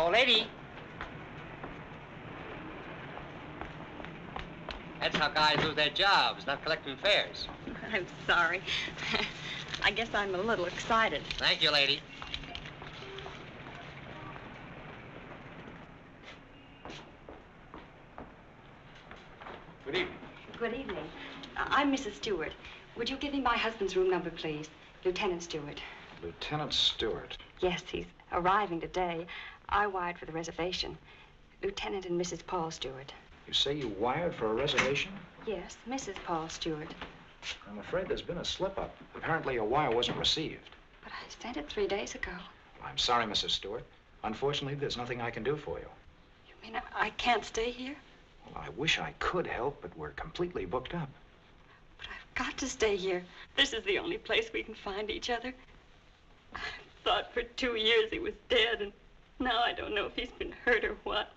Old lady. That's how guys lose their jobs, not collecting fares. I'm sorry. I guess I'm a little excited. Thank you, lady. Good evening. Good evening. I'm Mrs. Stewart. Would you give me my husband's room number, please? Lieutenant Stewart. Lieutenant Stewart. Yes, he's arriving today. I wired for the reservation. Lieutenant and Mrs. Paul Stewart. You say you wired for a reservation? Yes, Mrs. Paul Stewart. I'm afraid there's been a slip-up. Apparently your wire wasn't received. But I sent it 3 days ago. I'm sorry, Mrs. Stewart. Unfortunately, there's nothing I can do for you. You mean I can't stay here? Well, I wish I could help, but we're completely booked up. But I've got to stay here. This is the only place we can find each other. I thought for 2 years he was dead, and now I don't know if he's been hurt or what.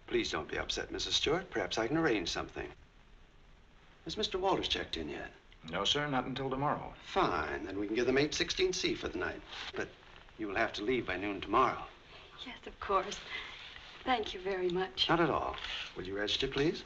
Please don't be upset, Mrs. Stewart. Perhaps I can arrange something. Has Mr. Walters checked in yet? No, sir, not until tomorrow. Fine. Then we can give them 816C for the night. But you will have to leave by noon tomorrow. Yes, of course. Thank you very much. Not at all. Will you register, please?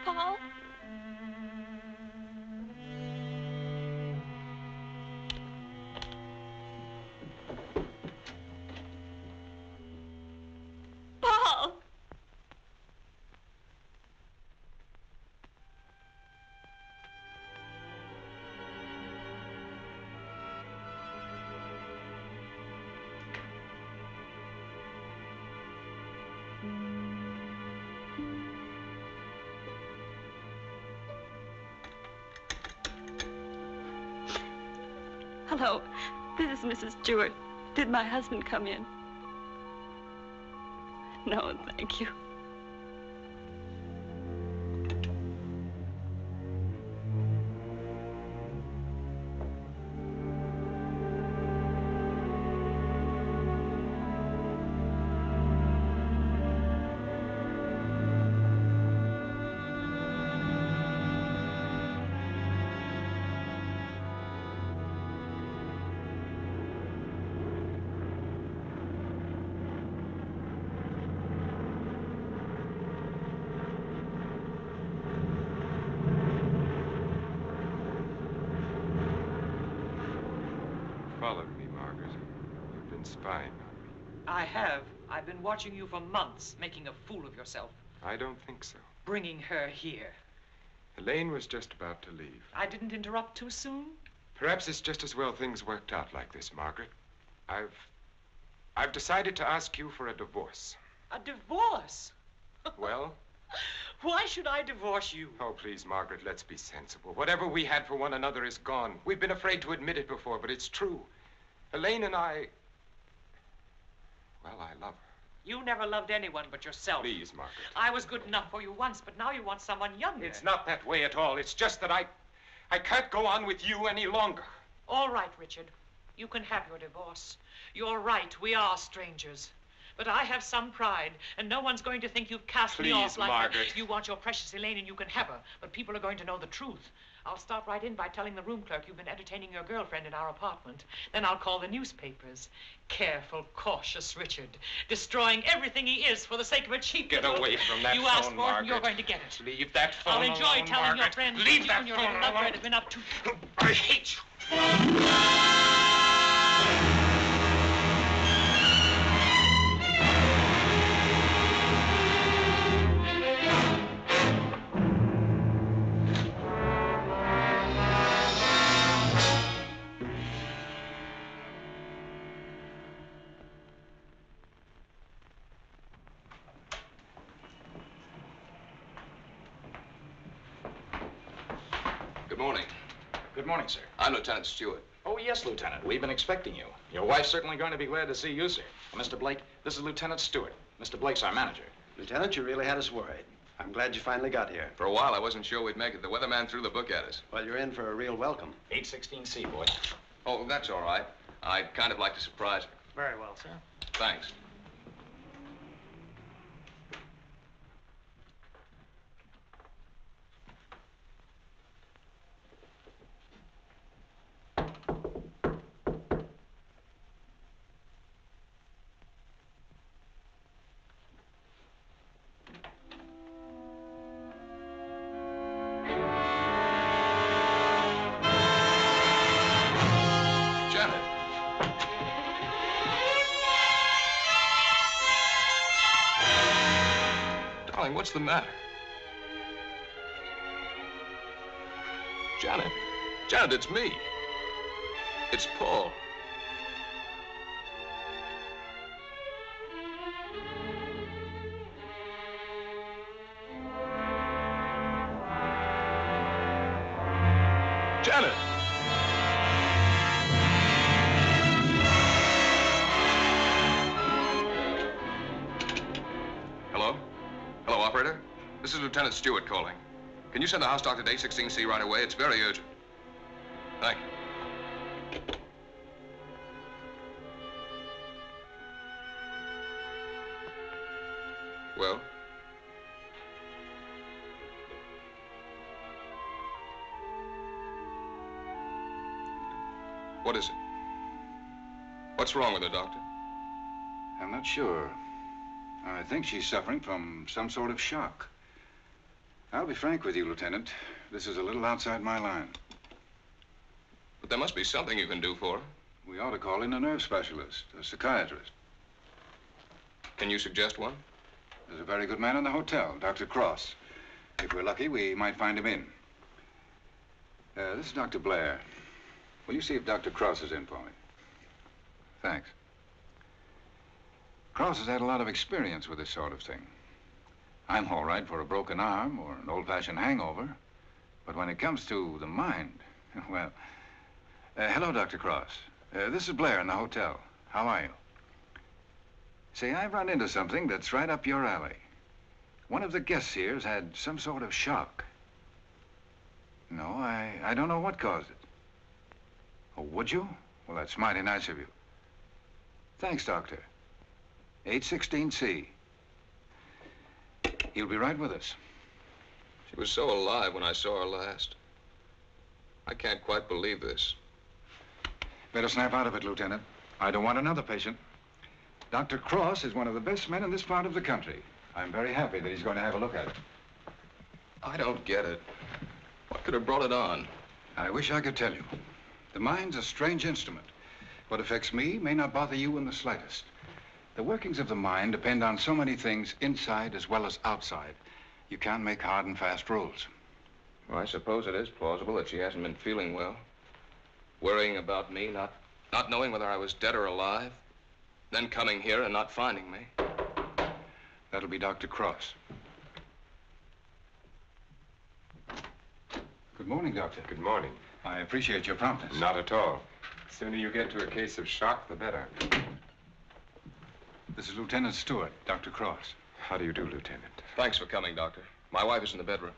Paul? Paul! Hello, this is Mrs. Stewart. Did my husband come in? No, thank you. Followed me, Margaret. You've been spying on me. I have. I've been watching you for months, making a fool of yourself. I don't think so. Bringing her here. Elaine was just about to leave. I didn't interrupt too soon? Perhaps it's just as well things worked out like this, Margaret. I've decided to ask you for a divorce. A divorce? Well, Why should I divorce you? Oh, please, Margaret, let's be sensible. Whatever we had for one another is gone. We've been afraid to admit it before, but it's true. Elaine and I... Well, I love her. You never loved anyone but yourself. Please, Margaret. I was good enough for you once, but now you want someone younger. It's not that way at all. It's just that I can't go on with you any longer. All right, Richard. You can have your divorce. You're right, we are strangers. But I have some pride, and no one's going to think you've cast me off like Margaret. that. You want your precious Elaine, and you can have her, but people are going to know the truth. I'll start right in by telling the room clerk you've been entertaining your girlfriend in our apartment. Then I'll call the newspapers. Careful, cautious Richard, destroying everything he is for the sake of a cheap Get little... away from that You phone, asked for it, Margaret. and you're going to get it. Leave that phone I'll enjoy alone, telling your Margaret. friends Leave you that and your phone little lover alone. have been up to... I hate you. Good morning. Good morning, sir. I'm Lieutenant Stewart. Oh, yes, Lieutenant. We've been expecting you. Your wife's certainly going to be glad to see you, sir. Mr. Blake, this is Lieutenant Stewart. Mr. Blake's our manager. Lieutenant, you really had us worried. I'm glad you finally got here. For a while, I wasn't sure we'd make it. The weatherman threw the book at us. Well, you're in for a real welcome. 816C, boy. Oh, that's all right. I'd kind of like to surprise her. Very well, sir. Thanks. Darling, what's the matter? Janet. Janet, it's me. It's Paul. Janet! Hello? Hello, operator? This is Lieutenant Stewart calling. Can you send the house doctor to 816C right away? It's very urgent. Thank you. Well? What is it? What's wrong with her, Doctor? I'm not sure. I think she's suffering from some sort of shock. I'll be frank with you, Lieutenant. This is a little outside my line. But there must be something you can do for her. We ought to call in a nerve specialist, a psychiatrist. Can you suggest one? There's a very good man in the hotel, Dr. Cross. If we're lucky, we might find him in. This is Dr. Blair. Will you see if Dr. Cross is in for me? Thanks. Cross has had a lot of experience with this sort of thing. I'm all right for a broken arm or an old-fashioned hangover, but when it comes to the mind, well... hello, Dr. Cross. This is Blair in the hotel. How are you? Say, I've run into something that's right up your alley. One of the guests here's had some sort of shock. No, I don't know what caused it. Oh, would you? Well, that's mighty nice of you. Thanks, Doctor. 816C. He'll be right with us. She was so alive when I saw her last. I can't quite believe this. Better snap out of it, Lieutenant. I don't want another patient. Dr. Cross is one of the best men in this part of the country. I'm very happy that he's going to have a look at it. I don't get it. What could have brought it on? I wish I could tell you. The mind's a strange instrument. What affects me may not bother you in the slightest. The workings of the mind depend on so many things inside as well as outside. You can't make hard and fast rules. Well, I suppose it is plausible that she hasn't been feeling well. Worrying about me, not knowing whether I was dead or alive. Then coming here and not finding me. That'll be Dr. Cross. Good morning, Doctor. Good morning. I appreciate your promptness. Not at all. The sooner you get to a case of shock, the better. This is Lieutenant Stewart, Dr. Cross. How do you do, Lieutenant? Thanks for coming, Doctor. My wife is in the bedroom.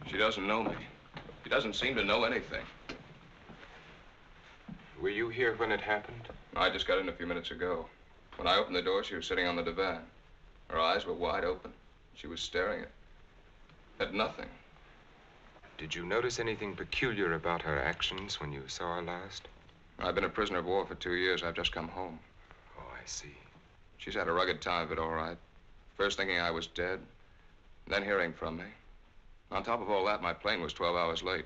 She doesn't know me. She doesn't seem to know anything. Were you here when it happened? I just got in a few minutes ago. When I opened the door, she was sitting on the divan. Her eyes were wide open. She was staring at nothing. Did you notice anything peculiar about her actions when you saw her last? I've been a prisoner of war for 2 years. I've just come home. Oh, I see. She's had a rugged time of it, all right. First thinking I was dead, then hearing from me. On top of all that, my plane was 12 hours late.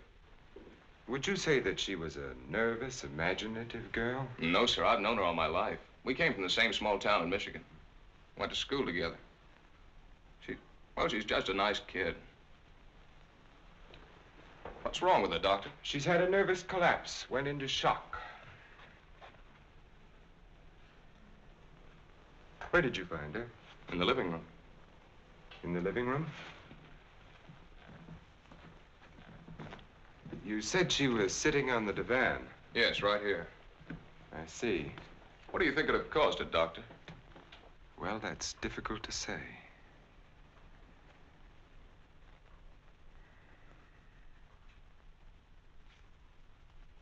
Would you say that she was a nervous, imaginative girl? No, sir. I've known her all my life. We came from the same small town in Michigan. Went to school together. She's just a nice kid. What's wrong with her, Doctor? She's had a nervous collapse, went into shock. Where did you find her? In the living room. In the living room? You said she was sitting on the divan. Yes, right here. I see. What do you think could have caused it, Doctor? Well, that's difficult to say.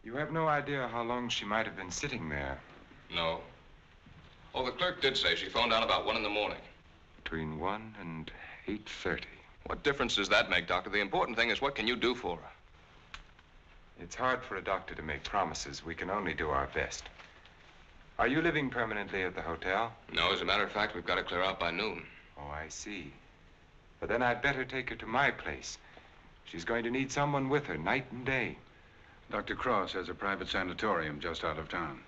You have no idea how long she might have been sitting there. No. Oh, the clerk did say she phoned down about 1 in the morning. Between 1 and 8:30. What difference does that make, Doctor? The important thing is what can you do for her? It's hard for a doctor to make promises. We can only do our best. Are you living permanently at the hotel? No, as a matter of fact, we've got to clear out by noon. Oh, I see. But then I'd better take her to my place. She's going to need someone with her night and day. Dr. Cross has a private sanatorium just out of town.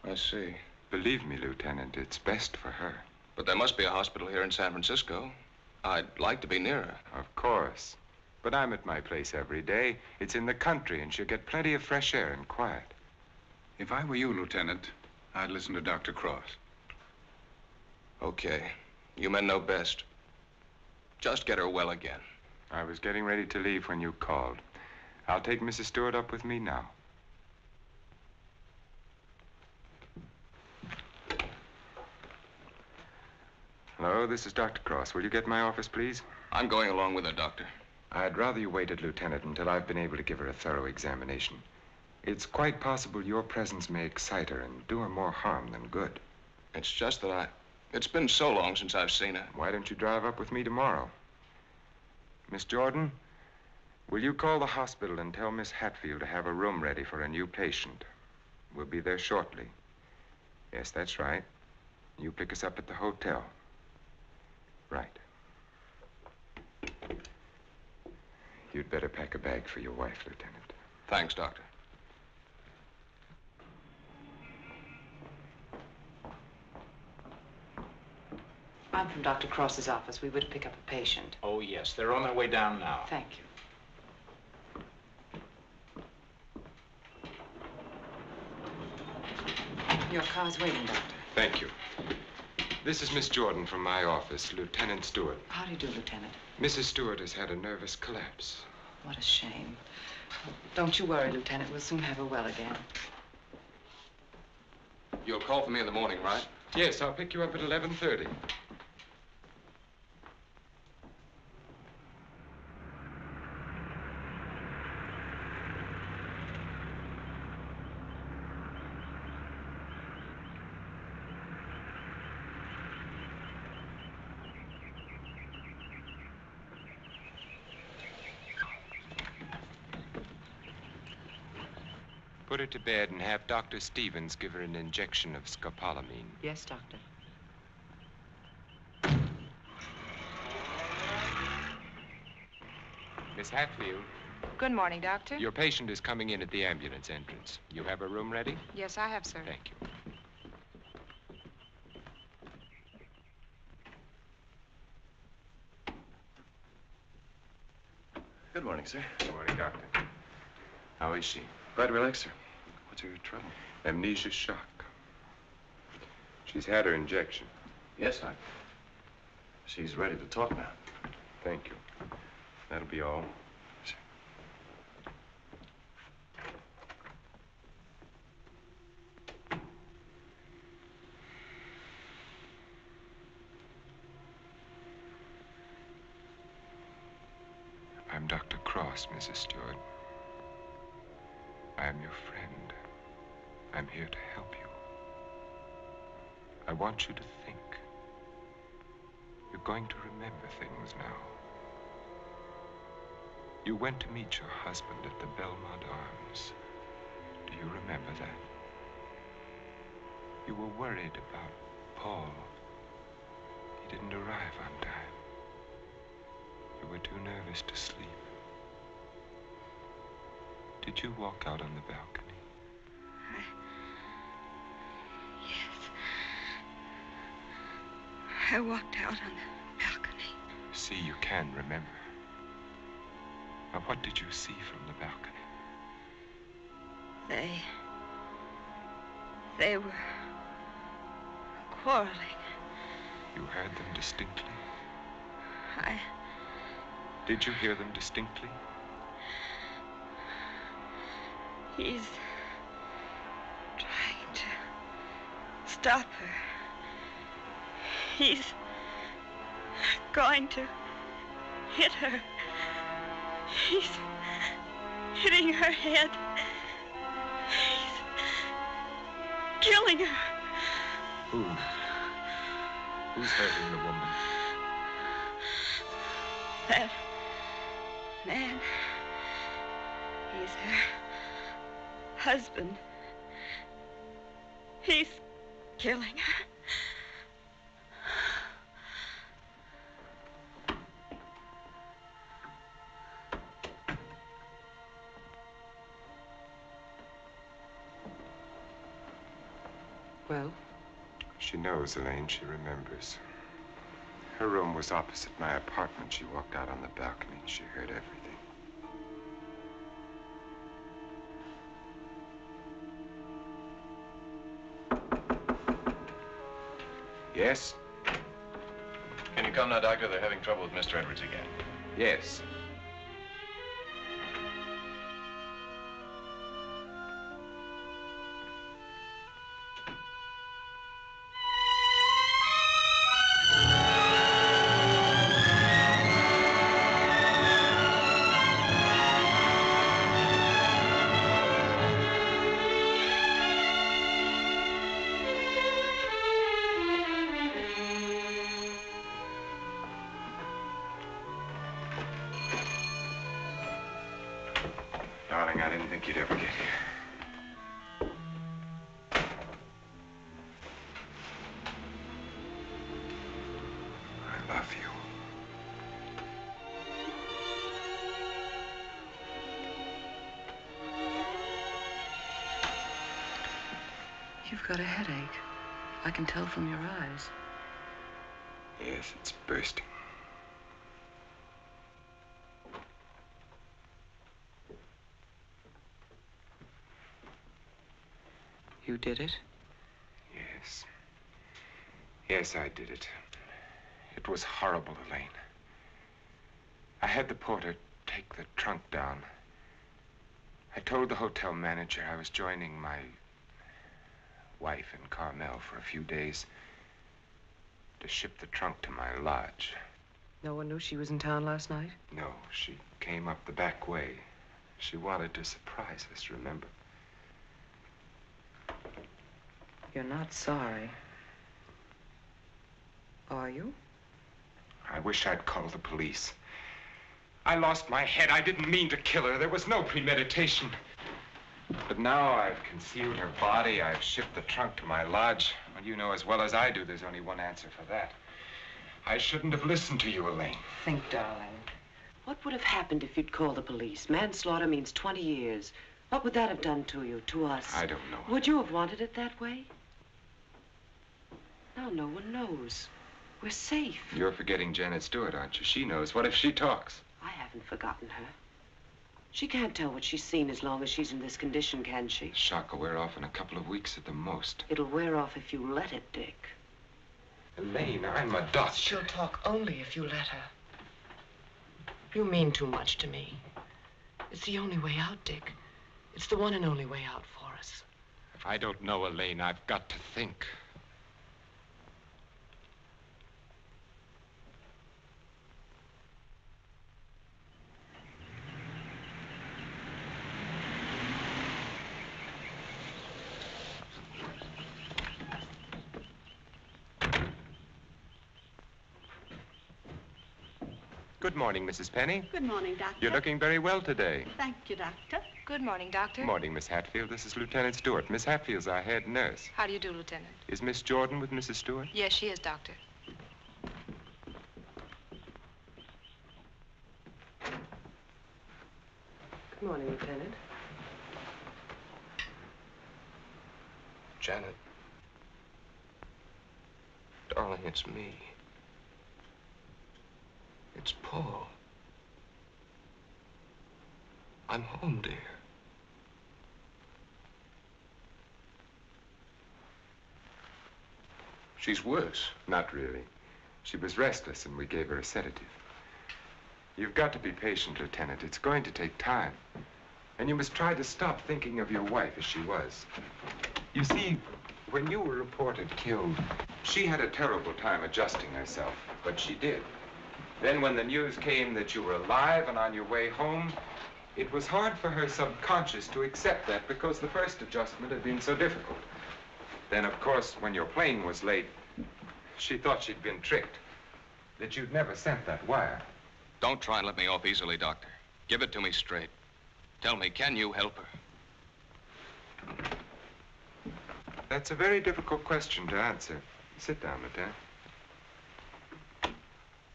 I see. Believe me, Lieutenant, it's best for her. But there must be a hospital here in San Francisco. I'd like to be near her. Of course. But I'm at my place every day. It's in the country, and she'll get plenty of fresh air and quiet. If I were you, Lieutenant, I'd listen to Dr. Cross. Okay. You men know best. Just get her well again. I was getting ready to leave when you called. I'll take Mrs. Stewart up with me now. Hello, this is Dr. Cross. Will you get my office, please? I'm going along with her, Doctor. I'd rather you waited, Lieutenant, until I've been able to give her a thorough examination. It's quite possible your presence may excite her and do her more harm than good. It's just that it's been so long since I've seen her. Why don't you drive up with me tomorrow? Miss Jordan, will you call the hospital and tell Miss Hatfield to have a room ready for a new patient? We'll be there shortly. Yes, that's right. You pick us up at the hotel. Right. You'd better pack a bag for your wife, Lieutenant. Thanks, Doctor. I'm from Dr. Cross's office. We were to pick up a patient. Oh, yes. They're on their way down now. Thank you. Your car's waiting, Doctor. Thank you. This is Miss Jordan from my office, Lieutenant Stewart. How do you do, Lieutenant? Mrs. Stewart has had a nervous collapse. What a shame. Don't you worry, Lieutenant. We'll soon have her well again. You'll call for me in the morning, right? Yes, I'll pick you up at 11:30. Put her to bed and have Dr. Stevens give her an injection of scopolamine. Yes, Doctor. Miss Hatfield, Good morning, Doctor. your patient is coming in at the ambulance entrance. You have a room ready? Yes, I have, sir. Thank you. Good morning, sir. Good morning, Doctor. How is she? Quite relaxed, sir. What's her trouble? Amnesia shock. She's had her injection. Yes, she's ready to talk now. Thank you. That'll be all. I'm Dr. Cross, Mrs. Stewart. I am your friend. I'm here to help you. I want you to think. You're going to remember things now. You went to meet your husband at the Belmont Arms. Do you remember that? You were worried about Paul. He didn't arrive on time. You were too nervous to sleep. Did you walk out on the balcony? Yes. I walked out on the balcony. See, you can remember. Now, what did you see from the balcony? They were quarreling. You heard them distinctly? I... Did you hear them distinctly? He's trying to stop her. He's going to hit her. He's hitting her head. He's killing her. Who? Who's hurting the woman? That man. He's her husband. He's killing her. Well? She knows, Elaine. She remembers. Her room was opposite my apartment. She walked out on the balcony. She heard everything. Yes? Can you come now, Doctor? They're having trouble with Mr. Edwards again. Yes. Darling, I didn't think you'd ever get here. I love you. You've got a headache. I can tell from your eyes. Yes, it's bursting. You did it? Yes. Yes, I did it. It was horrible, Elaine. I had the porter take the trunk down. I told the hotel manager I was joining my wife in Carmel for a few days to ship the trunk to my lodge. No one knew she was in town last night? No, she came up the back way. She wanted to surprise us, remember? You're not sorry. Are you? I wish I'd called the police. I lost my head. I didn't mean to kill her. There was no premeditation. But now I've concealed her body. I've shipped the trunk to my lodge. Well, you know as well as I do, there's only one answer for that. I shouldn't have listened to you, Elaine. Think, darling. What would have happened if you'd called the police? Manslaughter means 20 years. What would that have done to you, to us? I don't know. Would you have wanted it that way? Now no one knows. We're safe. You're forgetting Janet Stewart, aren't you? She knows. What if she talks? I haven't forgotten her. She can't tell what she's seen as long as she's in this condition, can she? The shock will wear off in a couple of weeks at the most. It'll wear off if you let it, Dick. Elaine, I'm a doctor. She'll talk only if you let her. You mean too much to me. It's the only way out, Dick. It's the one and only way out for us. I don't know, Elaine. I've got to think. Good morning, Mrs. Penny. Good morning, Doctor. You're looking very well today. Thank you, Doctor. Good morning, Doctor. Good morning, Miss Hatfield. This is Lieutenant Stewart. Miss Hatfield's our head nurse. How do you do, Lieutenant? Is Miss Jordan with Mrs. Stewart? Yes, she is, Doctor. Good morning, Lieutenant. Janet. Darling, it's me. It's Paul. I'm home, dear. She's worse. Not really. She was restless, and we gave her a sedative. You've got to be patient, Lieutenant. It's going to take time. And you must try to stop thinking of your wife as she was. You see, when you were reported killed, she had a terrible time adjusting herself, but she did. Then when the news came that you were alive and on your way home, it was hard for her subconscious to accept that because the first adjustment had been so difficult. Then, of course, when your plane was late, she thought she'd been tricked, that you'd never sent that wire. Don't try and let me off easily, Doctor. Give it to me straight. Tell me, can you help her? That's a very difficult question to answer. Sit down, Lieutenant.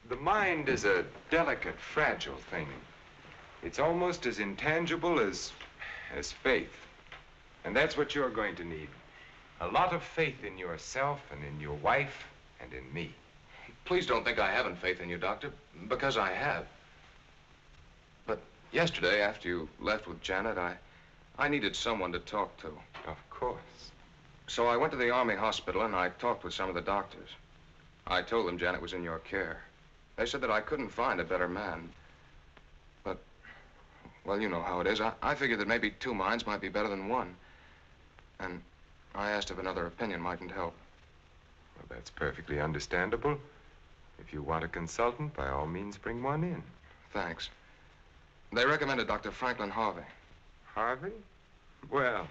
The mind is a delicate, fragile thing. It's almost as intangible as faith. And that's what you're going to need. A lot of faith in yourself and in your wife and in me. Please don't think I haven't faith in you, Doctor, because I have. But yesterday, after you left with Janet, I needed someone to talk to. Of course. So I went to the Army hospital and I talked with some of the doctors. I told them Janet was in your care. They said that I couldn't find a better man. But, well, you know how it is. I figured that maybe two minds might be better than one. And I asked if another opinion mightn't help. Well, that's perfectly understandable. If you want a consultant, by all means, bring one in. Thanks. They recommended Dr. Franklin Harvey. Harvey? Well,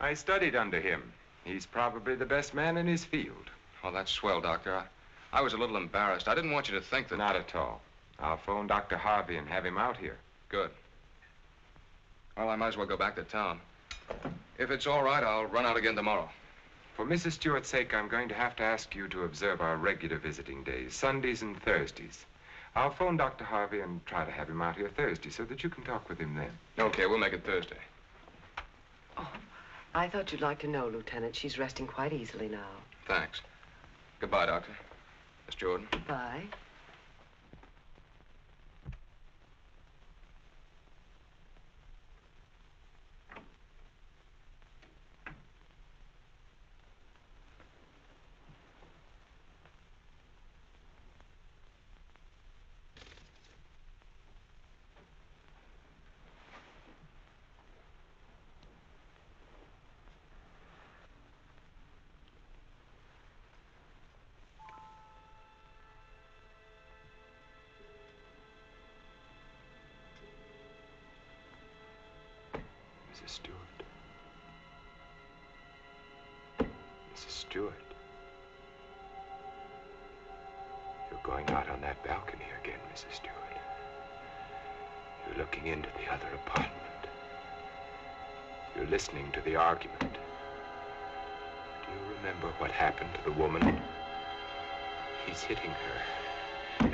I studied under him. He's probably the best man in his field. Oh, that's swell, Doctor. I was a little embarrassed. I didn't want you to think that... Not at all. I'll phone Dr. Harvey and have him out here. Good. Well, I might as well go back to town. If it's all right, I'll run out again tomorrow. For Mrs. Stewart's sake, I'm going to have to ask you to observe our regular visiting days, Sundays and Thursdays. I'll phone Dr. Harvey and try to have him out here Thursday so that you can talk with him then. Okay, we'll make it Thursday. Oh, I thought you'd like to know, Lieutenant. She's resting quite easily now. Thanks. Goodbye, Doctor. Miss Jordan. Bye. Mrs. Stewart. Mrs. Stewart. You're going out on that balcony again, Mrs. Stewart. You're looking into the other apartment. You're listening to the argument. Do you remember what happened to the woman? He's hitting her.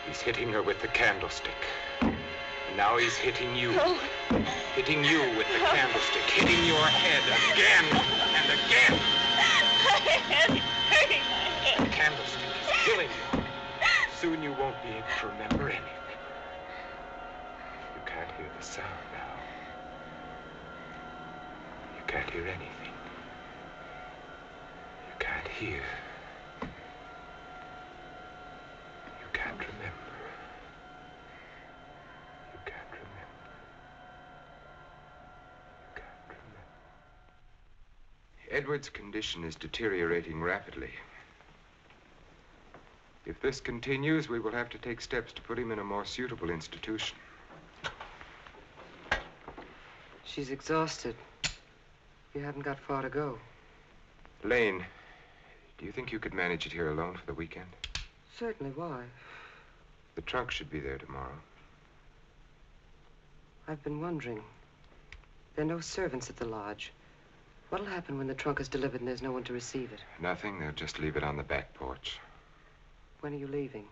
He's hitting her with the candlestick. And now he's hitting you. No. Hitting you with the candlestick. Hitting your head again and again. My head is hurting my head. The candlestick is killing you. Soon you won't be able to remember anything. You can't hear the sound now. You can't hear anything. You can't hear. You can't remember. Edward's condition is deteriorating rapidly. If this continues, we will have to take steps to put him in a more suitable institution. She's exhausted. You haven't got far to go. Lane, do you think you could manage it here alone for the weekend? Certainly. Why? The trunk should be there tomorrow. I've been wondering. There are no servants at the lodge. What'll happen when the trunk is delivered and there's no one to receive it? Nothing. They'll just leave it on the back porch. When are you leaving?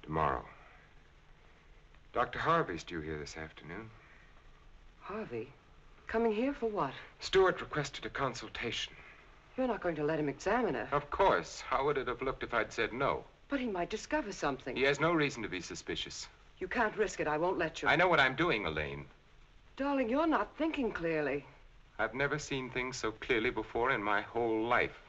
Tomorrow. Dr. Harvey's due here this afternoon. Harvey? Coming here for what? Stewart requested a consultation. You're not going to let him examine her. Of course. How would it have looked if I'd said no? But he might discover something. He has no reason to be suspicious. You can't risk it. I won't let you. I know what I'm doing, Elaine. Darling, you're not thinking clearly. I've never seen things so clearly before in my whole life.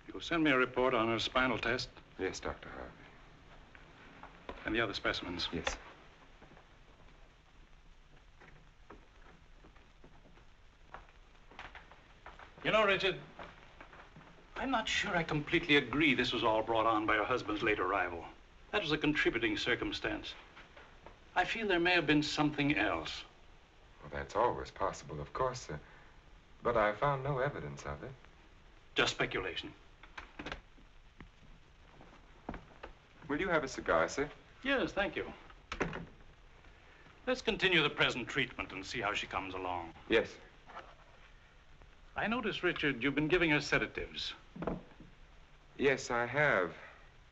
You'll send me a report on her spinal test Yes, Dr. Harvey. and the other specimens. Yes. You know, Richard, I'm not sure I completely agree this was all brought on by her husband's late arrival. That was a contributing circumstance. I feel there may have been something else. Well, that's always possible, of course, but I found no evidence of it. Just speculation. Will you have a cigar, sir? Yes, thank you. Let's continue the present treatment and see how she comes along. Yes. I notice, Richard, you've been giving her sedatives. Yes, I have.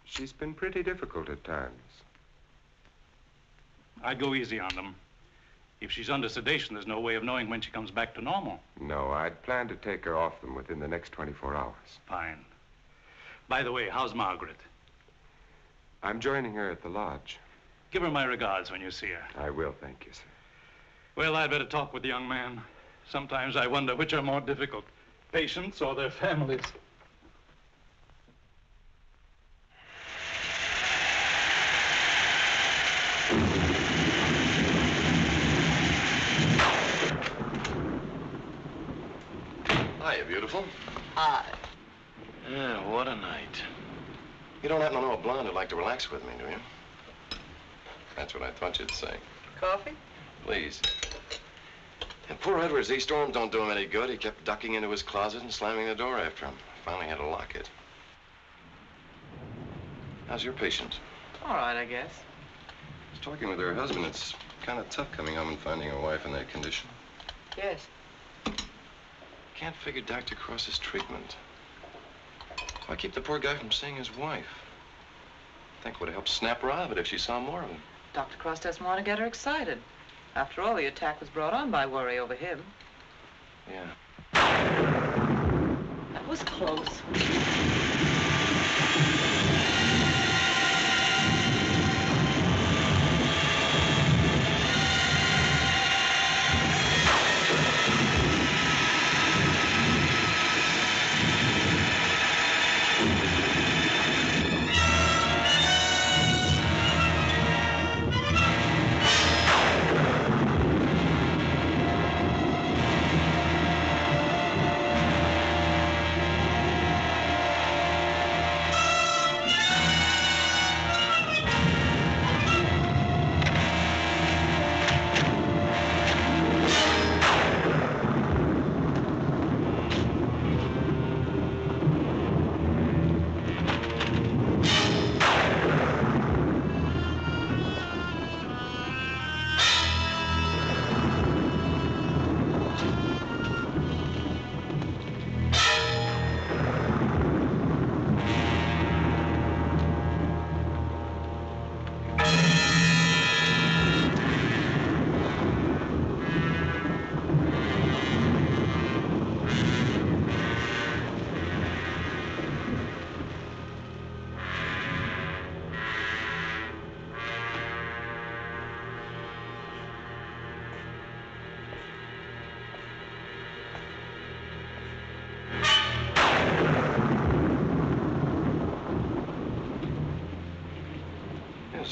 She's been pretty difficult at times. I'd go easy on them. If she's under sedation, there's no way of knowing when she comes back to normal. No, I'd planned to take her off them within the next 24 hours. Fine. By the way, how's Margaret? I'm joining her at the lodge. Give her my regards when you see her. I will, thank you, sir. Well, I'd better talk with the young man. Sometimes I wonder which are more difficult, patients or their families. Hiya, beautiful. Hi. Yeah, what a night. You don't happen to know a blonde who'd like to relax with me, do you? That's what I thought you'd say. Coffee? Please. And poor Edwards, these storms don't do him any good. He kept ducking into his closet and slamming the door after him. Finally had to lock it. How's your patient? All right, I guess. I was talking with her husband. It's kind of tough coming home and finding a wife in that condition. Yes. Can't figure Dr. Cross's treatment. Why keep the poor guy from seeing his wife? I think it would have helped snap her out of it if she saw more of him. Dr. Cross doesn't want to get her excited. After all, the attack was brought on by worry over him. Yeah. That was close.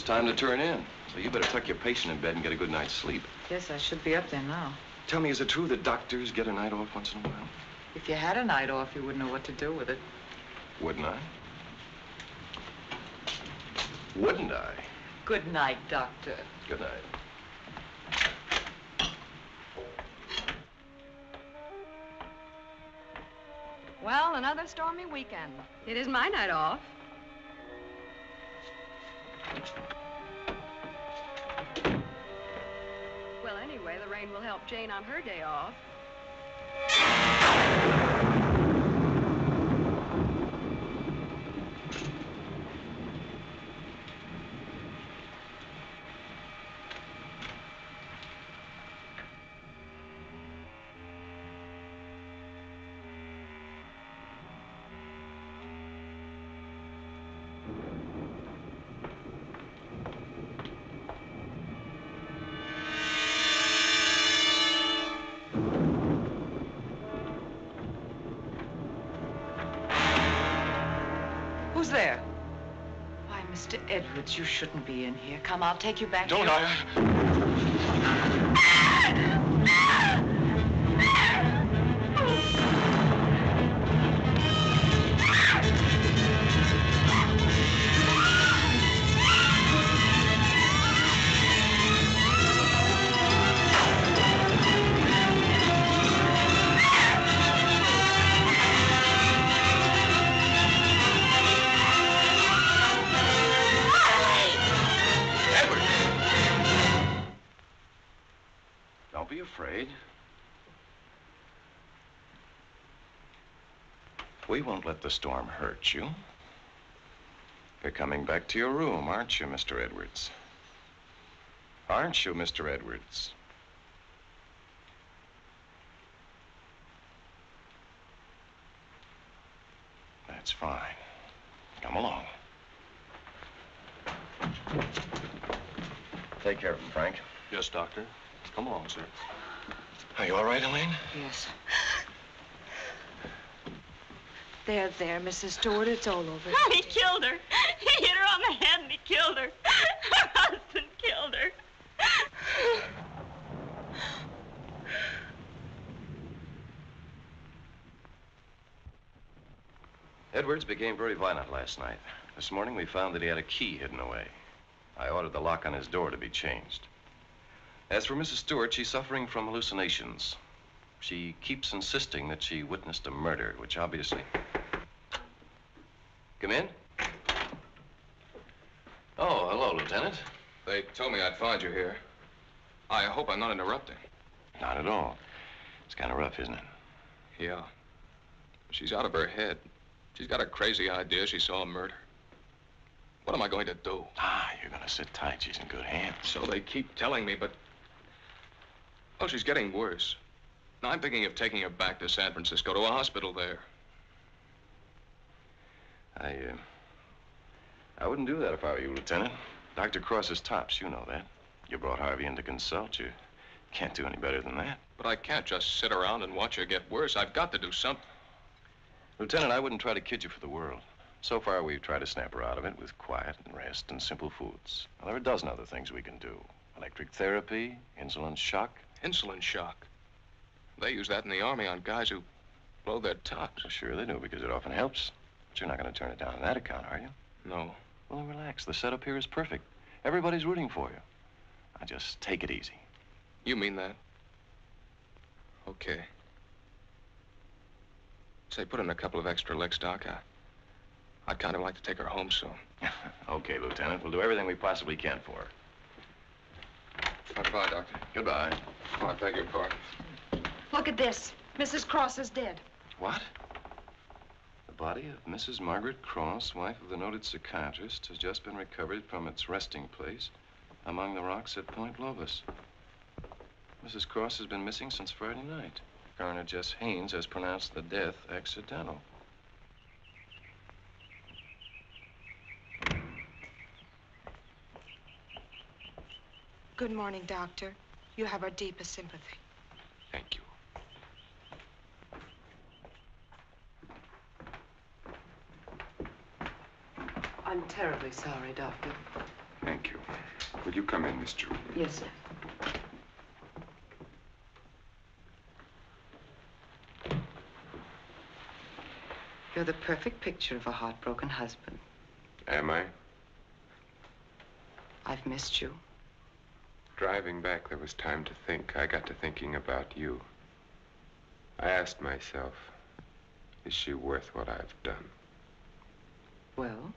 time to turn in. So you better tuck your patient in bed and get a good night's sleep. Yes, I should be up there now. Tell me, is it true that doctors get a night off once in a while? If you had a night off, you wouldn't know what to do with it. Wouldn't I? Wouldn't I? Good night, Doctor. Good night. Well, another stormy weekend. It is my night off. Well, anyway, the rain will help Jane on her day off. Who's there? Why, Mr. Edwards, you shouldn't be in here. Come, I'll take you back to Don't your... Don't be afraid. We won't let the storm hurt you. You're coming back to your room, aren't you, Mr. Edwards? Aren't you, Mr. Edwards? That's fine. Come along. Take care of him, Frank. Yes, Doctor. Come along, sir. Are you all right, Elaine? Yes. There, Mrs. Stewart, it's all over. Oh, he killed her. He hit her on the head and he killed her. Her husband killed her. Edwards became very violent last night. This morning we found that he had a key hidden away. I ordered the lock on his door to be changed. As for Mrs. Stewart, she's suffering from hallucinations. She keeps insisting that she witnessed a murder, which obviously... Come in. Oh, hello, Lieutenant. They told me I'd find you here. I hope I'm not interrupting. Not at all. It's kind of rough, isn't it? Yeah. She's out of her head. She's got a crazy idea she saw a murder. What am I going to do? Ah, you're going to sit tight. She's in good hands. So they keep telling me, but... Oh, she's getting worse. Now, I'm thinking of taking her back to San Francisco, to a hospital there. I wouldn't do that if I were you, Lieutenant. Dr. Cross is tops, you know that. You brought Harvey in to consult. You can't do any better than that. But I can't just sit around and watch her get worse. I've got to do something. Lieutenant, I wouldn't try to kid you for the world. So far, we've tried to snap her out of it with quiet and rest and simple foods. Well, there are a dozen other things we can do. Electric therapy, insulin shock. Insulin shock? They use that in the Army on guys who blow their tops. Well, sure they do, because it often helps. But you're not going to turn it down on that account, are you? No. Well, then relax. The setup here is perfect. Everybody's rooting for you. Now, just take it easy. You mean that? Okay. Say, put in a couple of extra licks, Doc. I'd kind of like to take her home soon. Okay, Lieutenant. We'll do everything we possibly can for her. Goodbye, Doctor. Goodbye. Oh, I beg your pardon. Look at this. Mrs. Cross is dead. What? The body of Mrs. Margaret Cross, wife of the noted psychiatrist, has just been recovered from its resting place among the rocks at Point Lobos. Mrs. Cross has been missing since Friday night. Coroner Jess Haynes has pronounced the death accidental. Good morning, Doctor. You have our deepest sympathy. Thank you. I'm terribly sorry, Doctor. Thank you. Will you come in, Miss Drew? Yes, sir. You're the perfect picture of a heartbroken husband. Am I? I've missed you. Driving back, there was time to think. I got to thinking about you. I asked myself, is she worth what I've done? Well?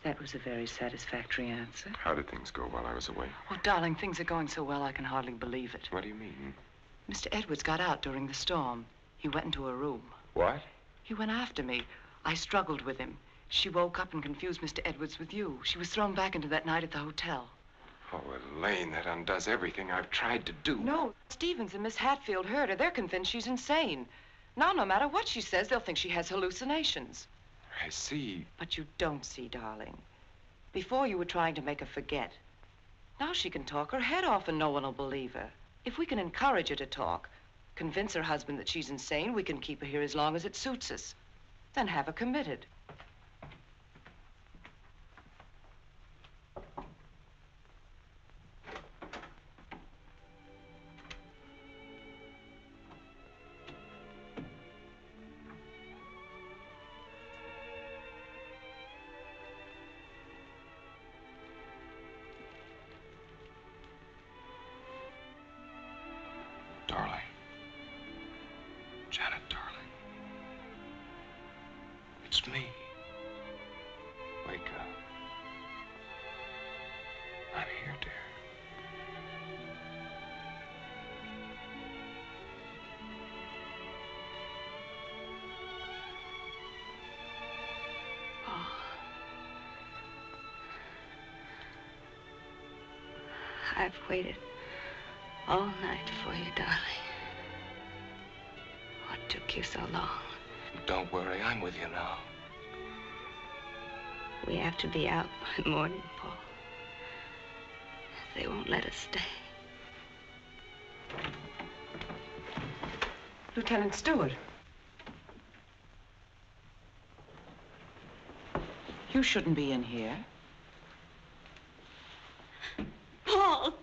That was a very satisfactory answer. How did things go while I was away? Oh, darling, things are going so well I can hardly believe it. What do you mean? Mr. Edwards got out during the storm. He went into a room. What? He went after me. I struggled with him. She woke up and confused Mr. Edwards with you. She was thrown back into that night at the hotel. Oh, Elaine, that undoes everything I've tried to do. No, Stevens and Miss Hatfield heard her. They're convinced she's insane. Now, no matter what she says, they'll think she has hallucinations. I see. But you don't see, darling. Before you were trying to make her forget. Now she can talk her head off and no one will believe her. If we can encourage her to talk, convince her husband that she's insane, we can keep her here as long as it suits us. Then have her committed. Darling. Janet, darling. It's me. Wake up. I'm here, dear. Oh. I've waited all night for you, darling. What took you so long? Don't worry, I'm with you now. We have to be out by morning, Paul. They won't let us stay. Lieutenant Stewart. You shouldn't be in here. Paul!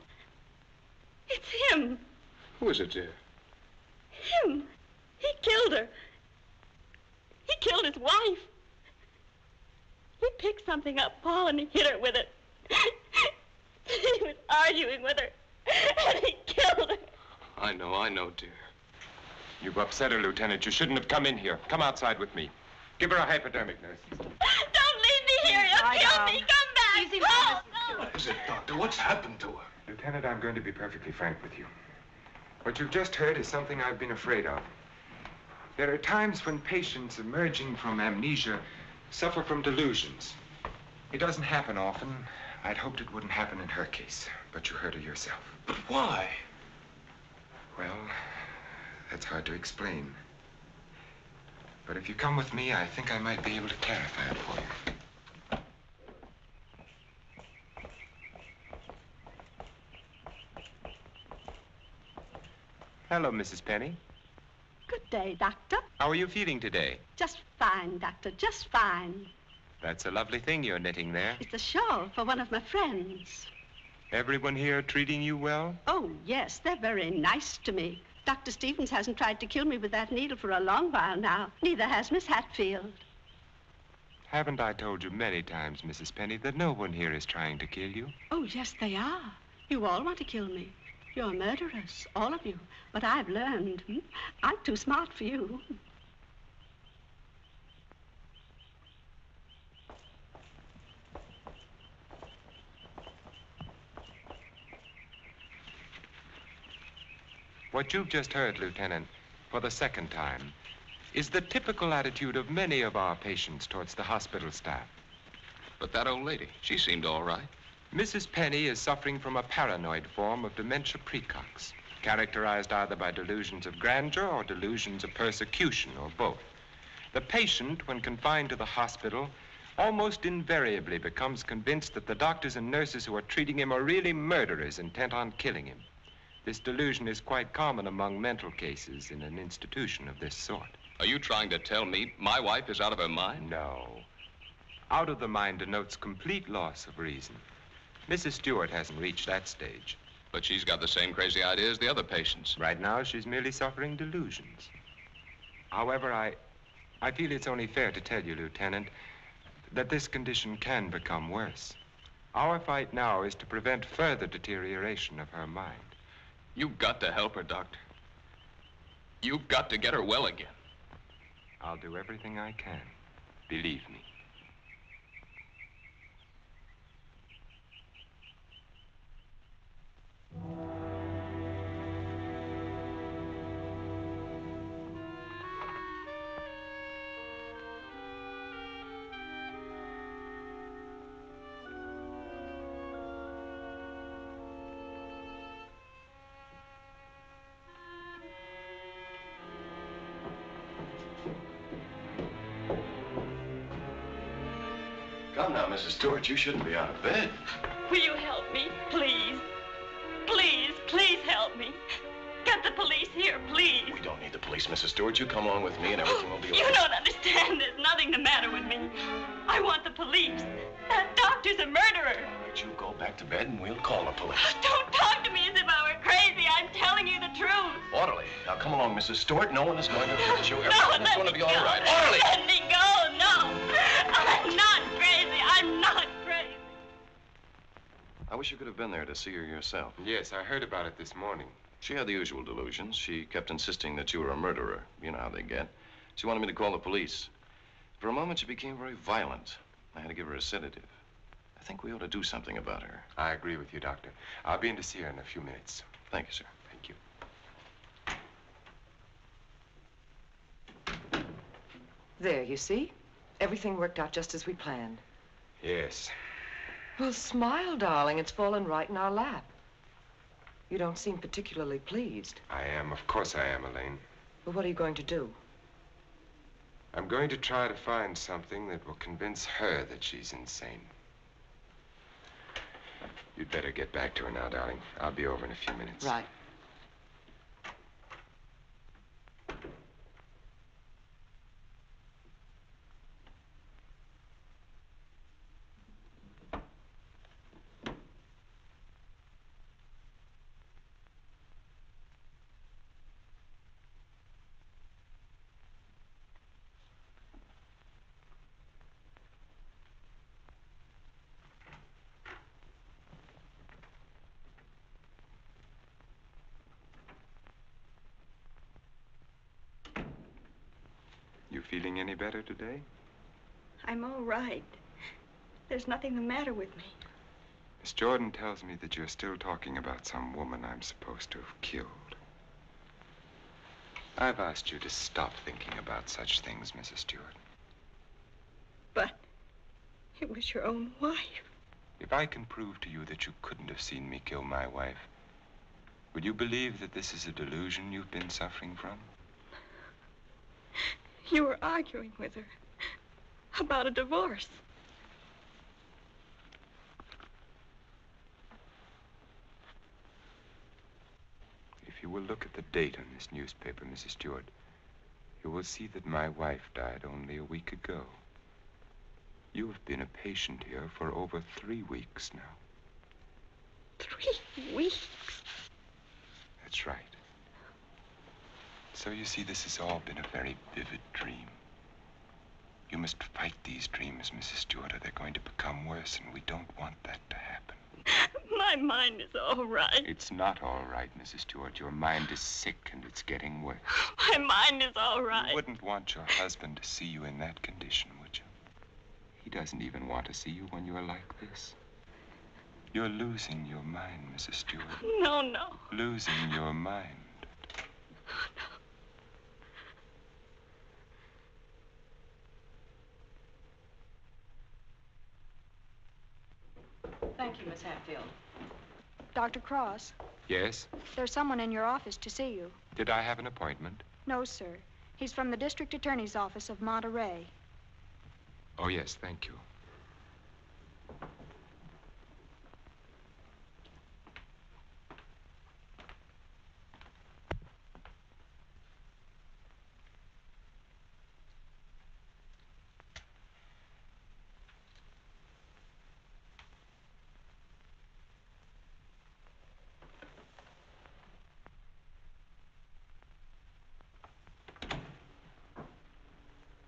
It's him! Who is it, dear? Him! He killed her. He killed his wife. He picked something up, Paul, and he hit her with it. He was arguing with her, and he killed her. I know, dear. You've upset her, Lieutenant. You shouldn't have come in here. Come outside with me. Give her a hypodermic, nurse. Don't leave me here. You'll kill me. Come back. Easy, Paul, no. What is it, Doctor? What's happened to her? Lieutenant, I'm going to be perfectly frank with you. What you've just heard is something I've been afraid of. There are times when patients emerging from amnesia suffer from delusions. It doesn't happen often. I'd hoped it wouldn't happen in her case, but you heard her yourself. But why? Well, that's hard to explain. But if you come with me, I think I might be able to clarify it for you. Hello, Mrs. Penny. Good day, Doctor. How are you feeling today? Just fine, Doctor, just fine. That's a lovely thing you're knitting there. It's a shawl for one of my friends. Everyone here treating you well? Oh, yes, they're very nice to me. Dr. Stevens hasn't tried to kill me with that needle for a long while now. Neither has Miss Hatfield. Haven't I told you many times, Mrs. Penny, that no one here is trying to kill you? Oh, yes, they are. You all want to kill me. You're murderers, all of you. But I've learned. I'm too smart for you. What you've just heard, Lieutenant, for the second time, is the typical attitude of many of our patients towards the hospital staff. But that old lady, she seemed all right. Mrs. Penny is suffering from a paranoid form of dementia praecox, characterized either by delusions of grandeur or delusions of persecution, or both. The patient, when confined to the hospital, almost invariably becomes convinced that the doctors and nurses who are treating him are really murderers intent on killing him. This delusion is quite common among mental cases in an institution of this sort. Are you trying to tell me my wife is out of her mind? No. Out of the mind denotes complete loss of reason. Mrs. Stewart hasn't reached that stage. But she's got the same crazy idea as the other patients. Right now, she's merely suffering delusions. However, I feel it's only fair to tell you, Lieutenant, that this condition can become worse. Our fight now is to prevent further deterioration of her mind. You've got to help her, Doctor. You've got to get her well again. I'll do everything I can. Believe me. Come now, Mrs. Stewart, you shouldn't be out of bed. Will you help me, please? Please, please help me. Get the police here, please. We don't need the police, Mrs. Stewart. You come along with me and everything will be all You right. don't understand. There's nothing the matter with me. I want the police. That doctor's a murderer. Right, you go back to bed and we'll call the police. Don't talk to me as if I were crazy. I'm telling you the truth. Orderly. Now come along, Mrs. Stewart. No one is going to hurt you. No, Everything's going to be all right. Orderly! Let me go. No. I'm not crazy. I'm not crazy. I wish you could have been there to see her yourself. Yes, I heard about it this morning. She had the usual delusions. She kept insisting that you were a murderer. You know how they get. She wanted me to call the police. For a moment, she became very violent. I had to give her a sedative. I think we ought to do something about her. I agree with you, Doctor. I'll be in to see her in a few minutes. Thank you, sir. Thank you. There, you see? Everything worked out just as we planned. Yes. Well, smile, darling. It's fallen right in our lap. You don't seem particularly pleased. I am. Of course I am, Elaine. But what are you going to do? I'm going to try to find something that will convince her that she's insane. You'd better get back to her now, darling. I'll be over in a few minutes. Right. You feeling any better today? I'm all right. There's nothing the matter with me. Miss Jordan tells me that you're still talking about some woman I'm supposed to have killed. I've asked you to stop thinking about such things, Mrs. Stewart. But it was your own wife. If I can prove to you that you couldn't have seen me kill my wife, would you believe that this is a delusion you've been suffering from? You were arguing with her about a divorce. If you will look at the date on this newspaper, Mrs. Stewart, you will see that my wife died only a week ago. You have been a patient here for over 3 weeks now. 3 weeks? That's right. So you see, this has all been a very vivid dream. You must fight these dreams, Mrs. Stewart, or they're going to become worse, and we don't want that to happen. My mind is all right. It's not all right, Mrs. Stewart. Your mind is sick, and it's getting worse. My mind is all right. You wouldn't want your husband to see you in that condition, would you? He doesn't even want to see you when you're like this. You're losing your mind, Mrs. Stewart. No, no. Losing your mind. Thank you, Miss Hatfield. Dr. Cross, Yes? there's someone in your office to see you. Did I have an appointment? No, sir. He's from the district attorney's office of Monterey. Oh, yes, thank you.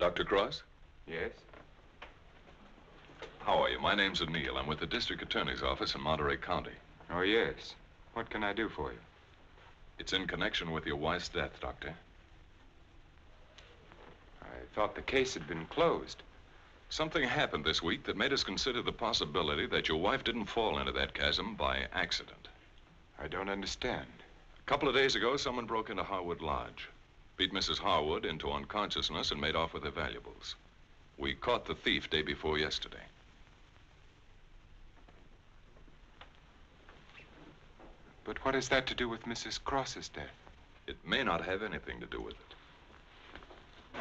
Dr. Cross? Yes? How are you? My name's O'Neill. I'm with the District Attorney's Office in Monterey County. Oh, yes. What can I do for you? It's in connection with your wife's death, Doctor. I thought the case had been closed. Something happened this week that made us consider the possibility that your wife didn't fall into that chasm by accident. I don't understand. A couple of days ago, someone broke into Harwood Lodge, beat Mrs. Harwood into unconsciousness, and made off with her valuables. We caught the thief day before yesterday. But what has that to do with Mrs. Cross's death? It may not have anything to do with it.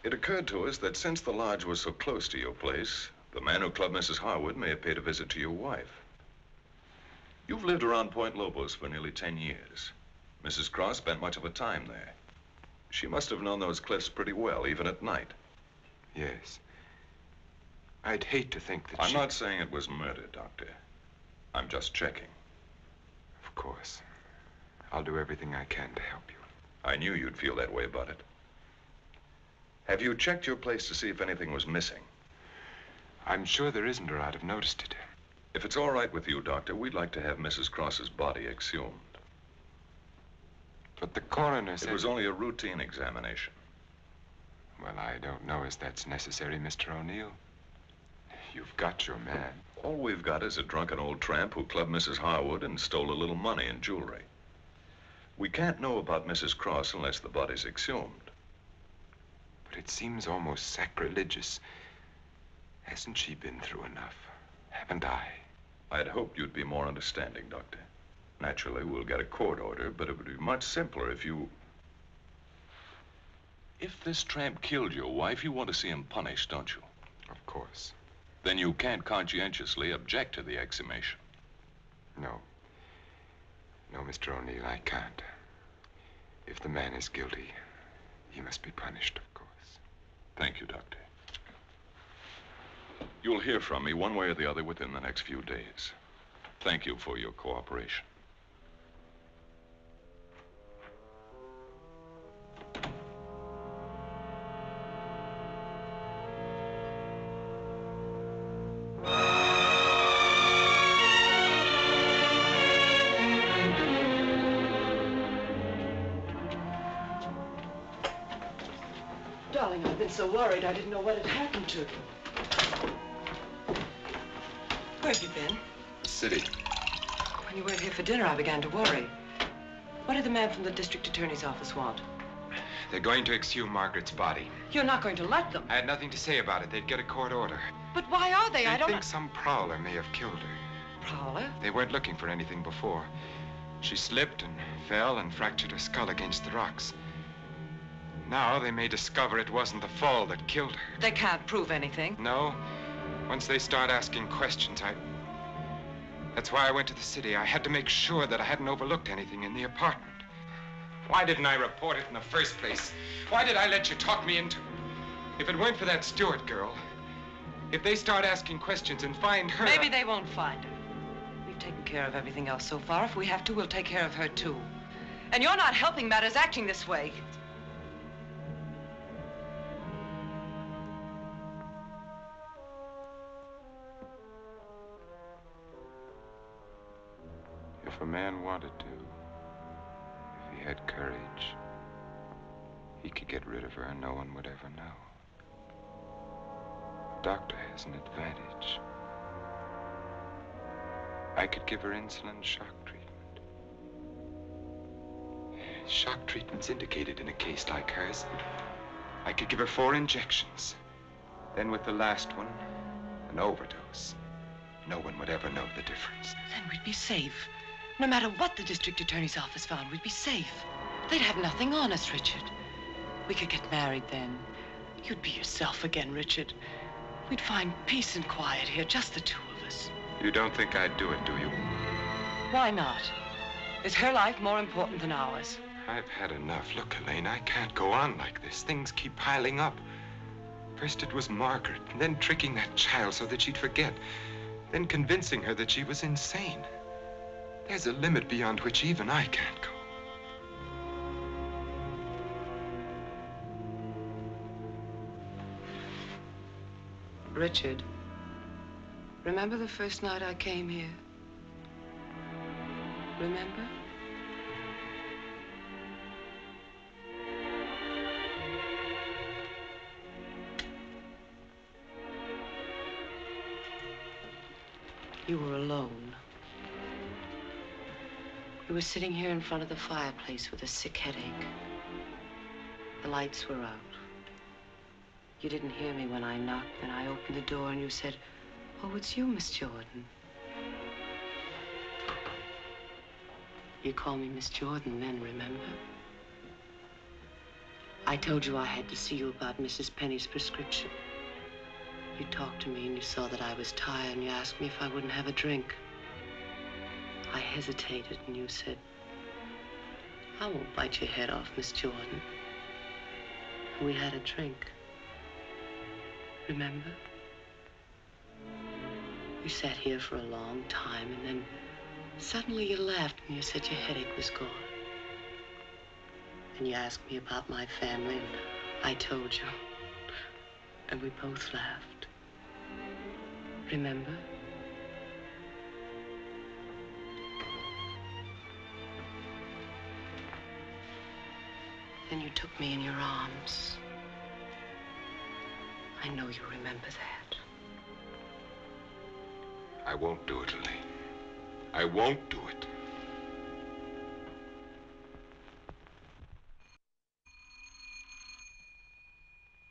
It occurred to us that since the lodge was so close to your place, the man who clubbed Mrs. Harwood may have paid a visit to your wife. You've lived around Point Lobos for nearly 10 years. Mrs. Cross spent much of her time there. She must have known those cliffs pretty well, even at night. Yes. I'd hate to think that I'm not saying it was murder, Doctor. I'm just checking. Of course. I'll do everything I can to help you. I knew you'd feel that way about it. Have you checked your place to see if anything was missing? I'm sure there isn't, or I'd have noticed it. If it's all right with you, Doctor, we'd like to have Mrs. Cross's body exhumed. But the coroner said... It was only a routine examination. Well, I don't know as that's necessary, Mr. O'Neill. You've got your man. All we've got is a drunken old tramp who clubbed Mrs. Harwood and stole a little money and jewelry. We can't know about Mrs. Cross unless the body's exhumed. But it seems almost sacrilegious. Hasn't she been through enough? Haven't I? I'd hoped you'd be more understanding, Doctor. Naturally, we'll get a court order, but it would be much simpler if you... If this tramp killed your wife, you want to see him punished, don't you? Of course. Then you can't conscientiously object to the exhumation. No. No, Mr. O'Neill, I can't. If the man is guilty, he must be punished, of course. Thank you, Doctor. You'll hear from me one way or the other within the next few days. Thank you for your cooperation. Darling, I've been so worried I didn't know what had happened to you. Where have you been? City. When you weren't here for dinner, I began to worry. What did the man from the district attorney's office want? They're going to exhume Margaret's body. You're not going to let them. I had nothing to say about it. They'd get a court order. But why are they? I don't think some prowler may have killed her. Prowler? They weren't looking for anything before. She slipped and fell and fractured her skull against the rocks. Now they may discover it wasn't the fall that killed her. They can't prove anything. No. Once they start asking questions, That's why I went to the city. I had to make sure that I hadn't overlooked anything in the apartment. Why didn't I report it in the first place? Why did I let you talk me into it? If it weren't for that Stewart girl, if they start asking questions and find her... Maybe they won't find her. We've taken care of everything else so far. If we have to, we'll take care of her, too. And you're not helping matters acting this way. If a man wanted to, if he had courage, he could get rid of her and no one would ever know. The doctor has an advantage. I could give her insulin shock treatment. Shock treatment's indicated in a case like hers. I could give her 4 injections. Then with the last one, an overdose. No one would ever know the difference. Then we'd be safe. No matter what the district attorney's office found, we'd be safe. They'd have nothing on us, Richard. We could get married then. You'd be yourself again, Richard. We'd find peace and quiet here, just the two of us. You don't think I'd do it, do you? Why not? Is her life more important than ours? I've had enough. Look, Elaine, I can't go on like this. Things keep piling up. First it was Margaret, and then tricking that child so that she'd forget. Then convincing her that she was insane. There's a limit beyond which even I can't go. Richard, remember the first night I came here? Remember? You were alone. You were sitting here in front of the fireplace with a sick headache. The lights were out. You didn't hear me when I knocked, and I opened the door and you said, "Oh, it's you, Miss Jordan." You called me Miss Jordan then, remember? I told you I had to see you about Mrs. Penny's prescription. You talked to me and you saw that I was tired and you asked me if I wouldn't have a drink. I hesitated and you said, "I won't bite your head off, Miss Jordan." And we had a drink. Remember? You sat here for a long time and then suddenly you laughed and you said your headache was gone. And you asked me about my family and I told you. And we both laughed. Remember? Then you took me in your arms. I know you remember that. I won't do it, Lily. I won't do it.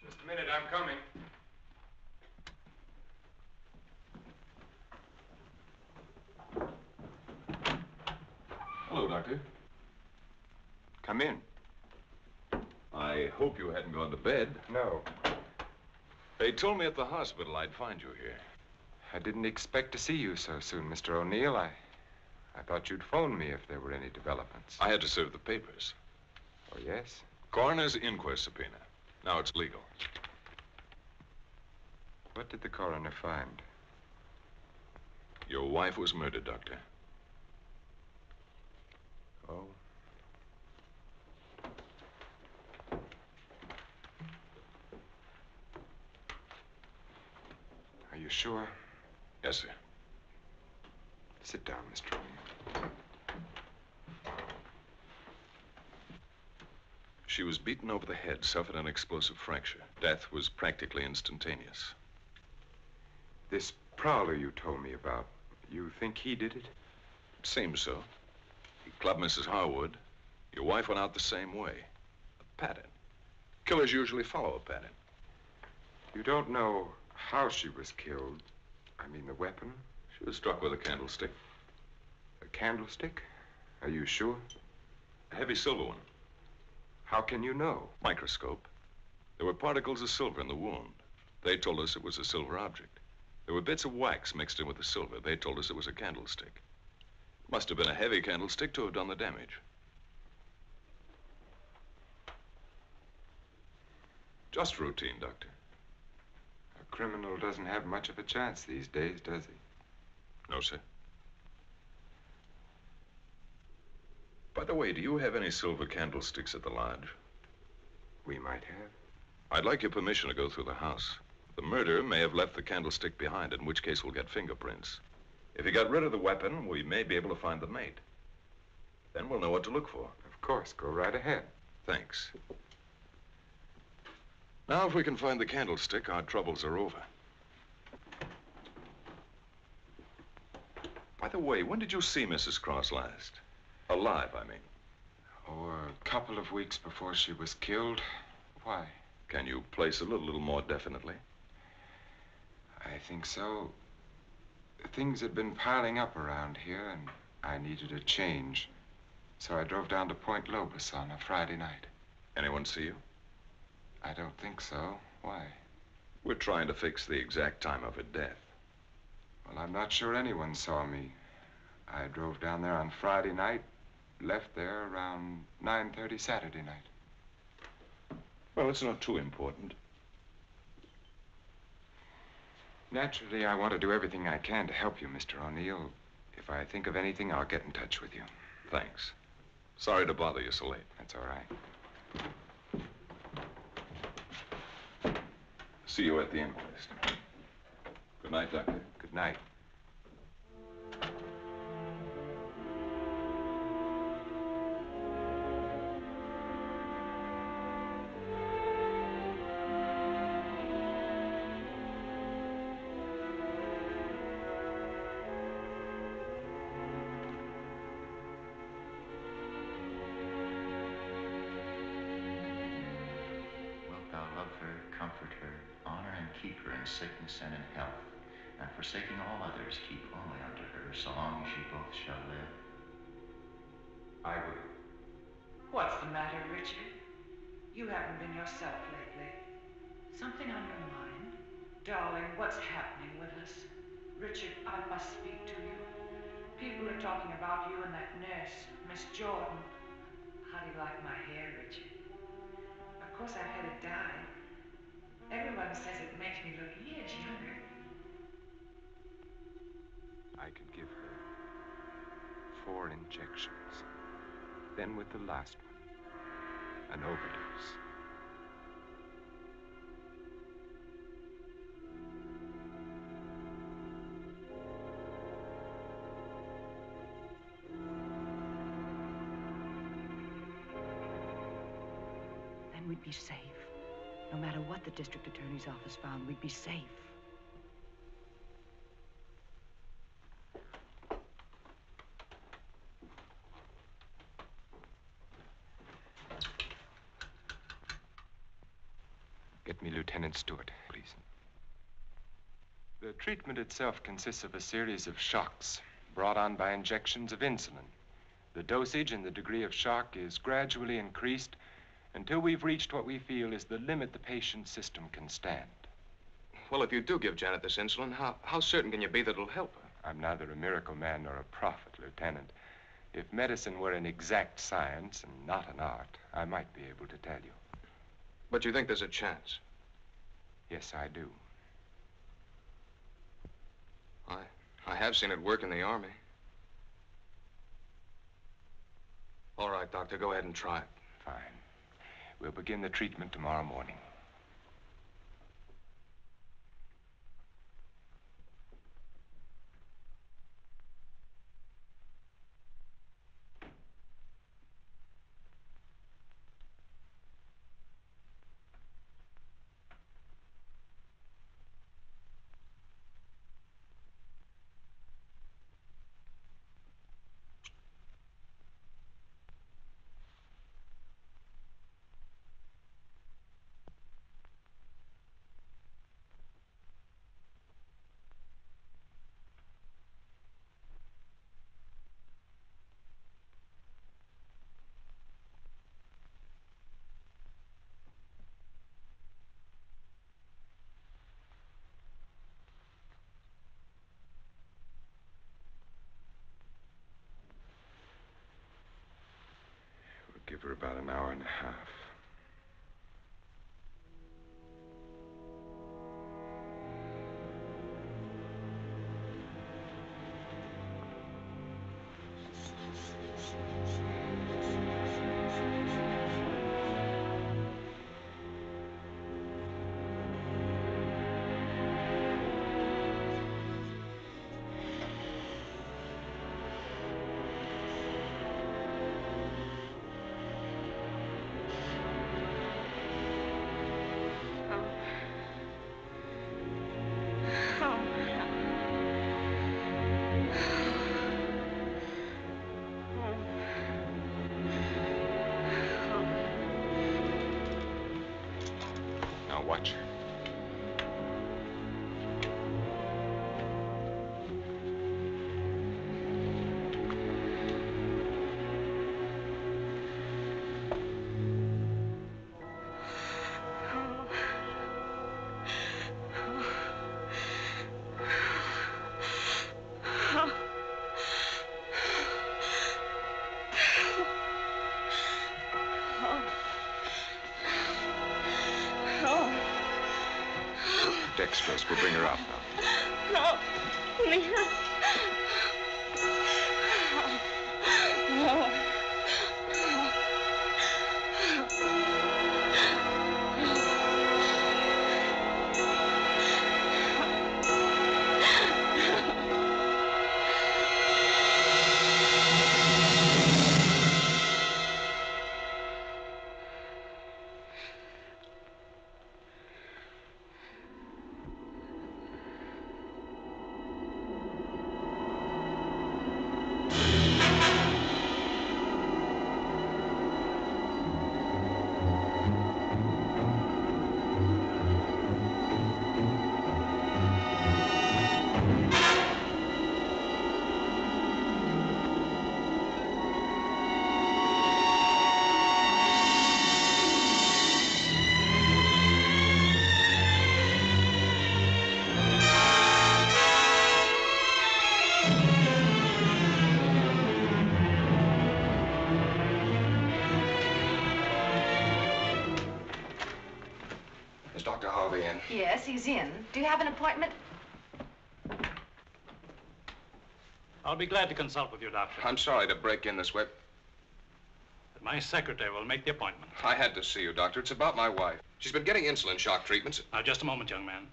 Just a minute, I'm coming. Hello, Doctor. Come in. I hope you hadn't gone to bed. No. They told me at the hospital I'd find you here. I didn't expect to see you so soon, Mr. O'Neill. I thought you'd phone me if there were any developments. I had to serve the papers. Oh, yes? Coroner's inquest subpoena. Now it's legal. What did the coroner find? Your wife was murdered, Doctor. Oh? Are you sure? Yes, sir. Sit down, Mr. O'Neill. She was beaten over the head, suffered an explosive fracture. Death was practically instantaneous. This prowler you told me about, you think he did it? Seems so. He clubbed Mrs. Harwood. Your wife went out the same way. A pattern. Killers usually follow a pattern. You don't know how she was killed? I mean, the weapon? She was struck with a candlestick. A candlestick? Are you sure? A heavy silver one. How can you know? Microscope. There were particles of silver in the wound. They told us it was a silver object. There were bits of wax mixed in with the silver. They told us it was a candlestick. It must have been a heavy candlestick to have done the damage. Just routine, Doctor. A criminal doesn't have much of a chance these days, does he? No, sir. By the way, do you have any silver candlesticks at the lodge? We might have. I'd like your permission to go through the house. The murderer may have left the candlestick behind, in which case we'll get fingerprints. If he got rid of the weapon, we may be able to find the mate. Then we'll know what to look for. Of course, go right ahead. Thanks. Now, if we can find the candlestick, our troubles are over. By the way, when did you see Mrs. Cross last? Alive, I mean. Oh, a couple of weeks before she was killed. Why? Can you place it a little more definitely? I think so. Things had been piling up around here, and I needed a change. So I drove down to Point Lobos on a Friday night. Anyone see you? I don't think so. Why? We're trying to fix the exact time of her death. Well, I'm not sure anyone saw me. I drove down there on Friday night, left there around 9:30 Saturday night. Well, it's not too important. Naturally, I want to do everything I can to help you, Mr. O'Neill. If I think of anything, I'll get in touch with you. Thanks. Sorry to bother you so late. That's all right. See you at the inquest. Good night, Doctor. Good night. Wilt thou love her, comfort her, honor and keep her in sickness and in health, and forsaking all others, keep only unto her so long as ye both shall live? I will. What's the matter, Richard? You haven't been yourself lately. Something on your mind? Darling, what's happening with us? Richard, I must speak to you. People are talking about you and that nurse, Miss Jordan. How do you like my hair, Richard? Of course, I've had it dyed. Everyone says it makes me look years younger. I could give her 4 injections. Then with the last one, an overdose. Then we'd be safe. No matter what the district attorney's office found, we'd be safe. Get me Lieutenant Stewart, please. The treatment itself consists of a series of shocks brought on by injections of insulin. The dosage and the degree of shock is gradually increased until we've reached what we feel is the limit the patient's system can stand. Well, if you do give Janet this insulin, how certain can you be that it'll help her? I'm neither a miracle man nor a prophet, Lieutenant. If medicine were an exact science and not an art, I might be able to tell you. But you think there's a chance? Yes, I do. I have seen it work in the Army. All right, Doctor, go ahead and try it. Fine. We'll begin the treatment tomorrow morning. Give her about an hour and a half. Watch her. Dextrose will bring her up now. No, Leon. Is Dr. Harvey in? Yes, he's in. Do you have an appointment? I'll be glad to consult with you, Doctor. I'm sorry to break in this way. But my secretary will make the appointment. I had to see you, Doctor. It's about my wife. She's been getting insulin shock treatments. Now, just a moment, young man.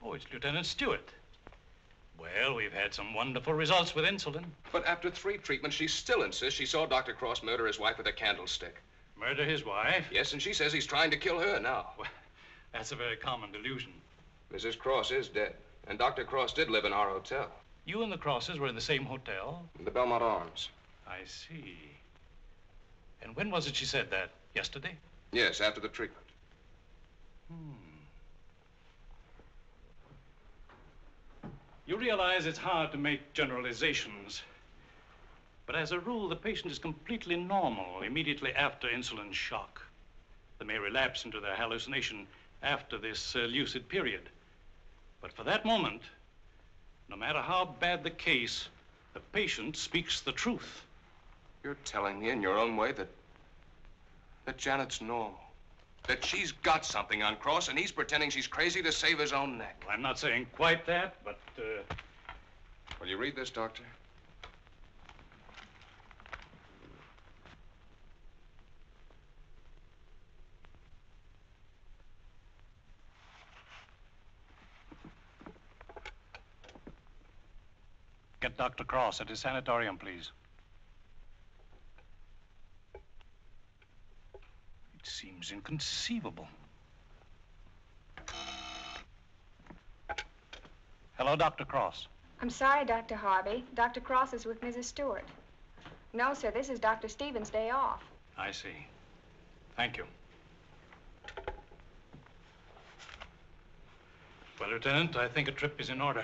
Oh, it's Lieutenant Stewart. Well, we've had some wonderful results with insulin. But after 3 treatments, she still insists she saw Dr. Cross murder his wife with a candlestick. Murder his wife? Yes, and she says he's trying to kill her now. Well, that's a very common delusion. Mrs. Cross is dead, and Dr. Cross did live in our hotel. You and the Crosses were in the same hotel? The Belmont Arms. I see. And when was it she said that? Yesterday? Yes, after the treatment. You realize it's hard to make generalizations. But as a rule, the patient is completely normal immediately after insulin shock. They may relapse into their hallucination after this lucid period. But for that moment, no matter how bad the case, the patient speaks the truth. You're telling me in your own way that Janet's normal. That she's got something on Cross, and he's pretending she's crazy to save his own neck. I'm not saying quite that, but, Will you read this, Doctor? Get Dr. Cross at his sanatorium, please. It seems inconceivable. Hello, Dr. Cross. I'm sorry, Dr. Harvey. Dr. Cross is with Mrs. Stewart. No, sir, this is Dr. Stevens' day off. I see. Thank you. Well, Lieutenant, I think a trip is in order.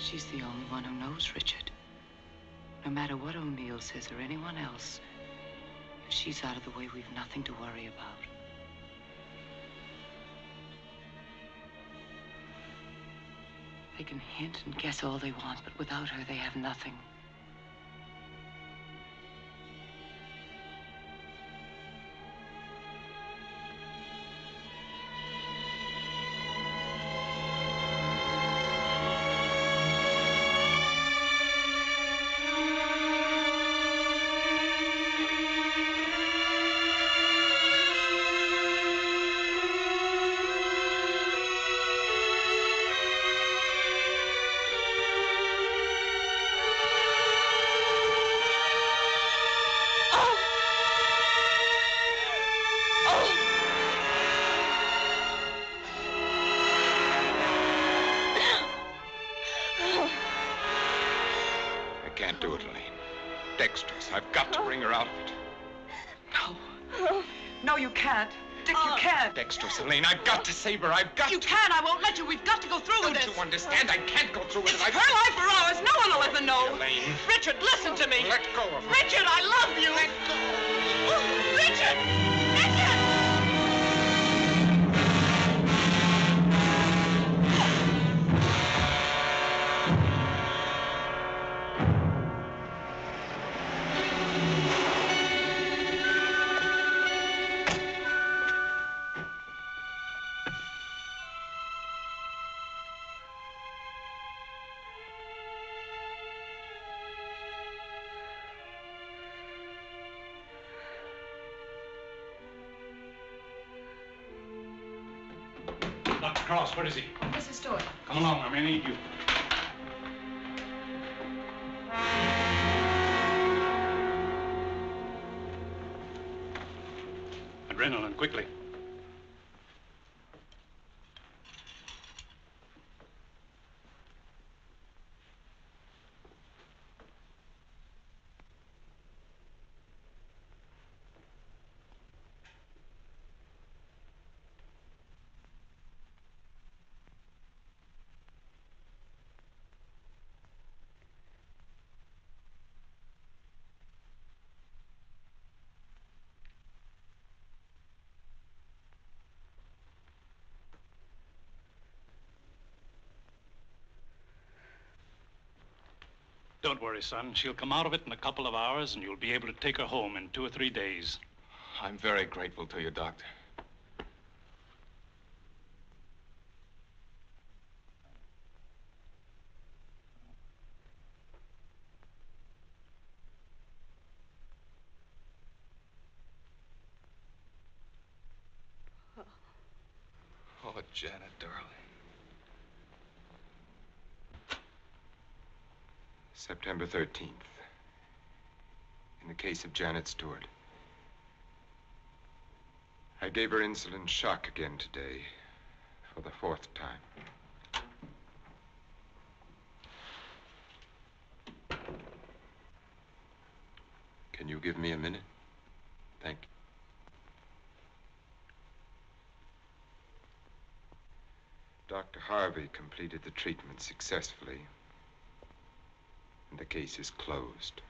She's the only one who knows Richard. No matter what O'Neill says or anyone else, if she's out of the way, we've nothing to worry about. They can hint and guess all they want, but without her, they have nothing. I've got to bring her out of it. No. No, you can't. Dick, you can't. Dexter, Elaine, I've got to save her. I've got You can't. I won't let you. We've got to go through with this. Don't you understand? I can't go through with it. Her life or ours. No one will ever know. Elaine. Richard, listen to me. Let go of her. Richard, I love you. Let go. Oh, Richard! Richard! Dr. Cross, where is he? Mrs. Stewart. Come along, I may need you. Adrenaline, quickly. Don't worry, son. She'll come out of it in a couple of hours, and you'll be able to take her home in 2 or 3 days. I'm very grateful to you, Doctor. Oh, Janet, darling. September 13th. In the case of Janet Stewart. I gave her insulin shock again today, for the 4th time. Can you give me a minute? Thank you. Dr. Harvey completed the treatment successfully, and the case is closed.